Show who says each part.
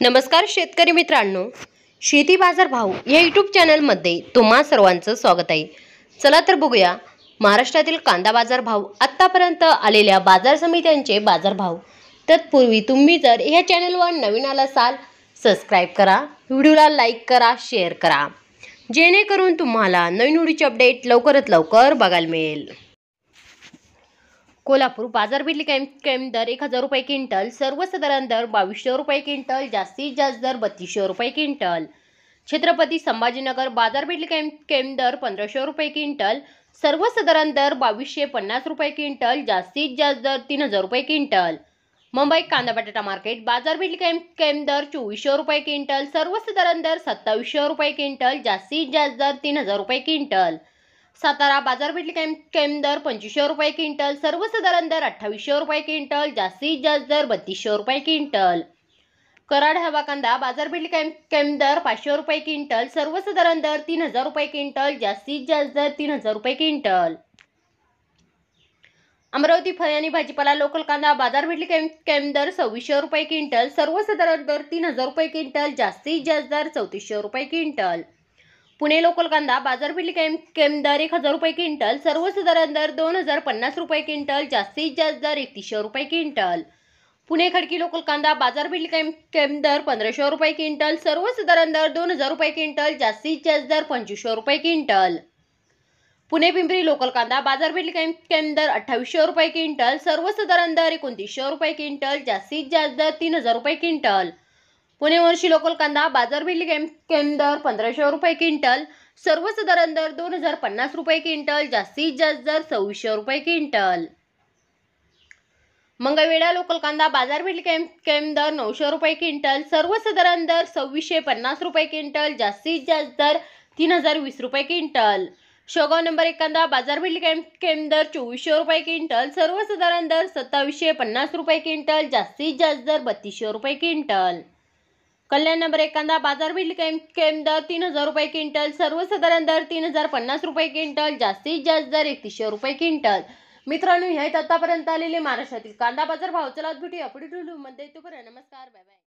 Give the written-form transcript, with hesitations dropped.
Speaker 1: नमस्कार शेतकरी मित्रांनो, शेती बाजार भाव या यूट्यूब चॅनलमध्ये तुम्हा सर्वांचं स्वागत आहे। चला तर बघूया महाराष्ट्रातील कांदा बाजार भाव, आतापर्यंत आलेल्या बाजार समित्यांचे बाजार भाव। तत्पूर्वी तुम्ही जर या चॅनलवर नवीन आला असाल, सबस्क्राइब करा, व्हिडिओला लाईक करा, शेअर करा, जेणेकरून तुम्हाला नवीन व्हिडिओचे अपडेट लवकरात लवकर बघायला मिळेल। कोल्हापूर बाजार भेटली कैम दर 1000 रुपये क्विंटल, सर्वसाधारण दर 2200 रुपये क्विंटल, जास्तीत जास्त दर 3200 रुपये क्विंटल। छत्रपती संभाजीनगर बाजार भेटली कैम दर 1500 रुपये क्विंटल, सर्वसाधारण दर 2250 रुपये क्विंटल, जास्तीत जास्त दर 3000 रुपये क्विंटल। मुंबई कांदा बटाटा मार्केट बाजार भेटली कैम दर 2400 रुपये क्विंटल, सर्वसाधारण दर 2700 रुपये क्विंटल, जास्तीत जास्त दर 3000 रुपये क्विंटल। सातारा बाजार भेटली कैम दर 2500 रुपये क्विंटल, सर्वसाधारण दर 2800 रुपये क्विंटल, जास्तीत जास्त दर 3200 रुपये क्विंटल। कराड हवा कांदा बाजार भेटली कैम दर 500 रुपये क्विंटल, सर्वसाधारण दर 3000 रुपये क्विंटल, जास्तीत जास्त दर 3000 रुपये क्विंटल। अमरावती फळ आणि भाजीपाला लोकल कांदा बाजार भेटली कैम दर 2600 रुपये क्विंटल, सर्वसाधारण दर 3000 रुपये क्विंटल, जास्तीत जास्त दर 3400 रुपये क्विंटल। पुणे लोकल कांदा बाजार भेटली कैम दर 1000 रुपये क्विंटल, सर्वसाधारण दर 2050 रुपये क्विंटल, जास्तीत जास्त दर 3100 रुपये क्विंटल। पुणे खडकी लोकल कांदा बाजार भेटली कैम दर 1500 रुपये क्विंटल, सर्वसाधारण दर 2000 रुपये क्विंटल, जास्तीत जास्त दर 2500 रुपये क्विंटल। पुणे पिंपरी लोकल कांदा बाजार भेटली कैम दर 2800 रुपये क्विंटल, सर्वसाधारण दर 2900 रुपये क्विंटल, जास्तीत जास्त दर 3000 रुपये क्विंटल। पुणे वर्षी लोकल कांदा बाजार भेटली कैम दर 1500 रुपये क्विंटल, सर्वसाधारण दर 2050 रुपये क्विंटल, जास्तीत जास्त दर 2600 रुपये क्विंटल। मंगळवेढा लोकल कांदा बाजार भेटली कैम दर 900 रुपये क्विंटल, सर्वसाधारण दर 2650 रुपये क्विंटल, जास्तीत जास्त दर 3020 रुपये क्विंटल। शेवगाव नंबर 1 कांदा बाजार भेटली कैम दर 2400 रुपये क्विंटल, सर्वसाधारण दर 2750 रुपये क्विंटल, जास्तीत जास्त दर 3200 रुपये क्विंटल। कल्याण नंबर 1 कांदा बाजार भेटली कैम दर 3000 रुपये क्विंटल, सर्वसाधारण दर 3050 रुपये क्विंटल, जास्तीत जास्त दर 3100 रुपये क्विंटल। मित्रांनो, हे आतापर्यंत आलेले महाराष्ट्रातील कांदा बाजार भाव। चला भेटूया पुढील व्हिडिओमध्ये, तोपर्यंत नमस्कार, बाय बाय।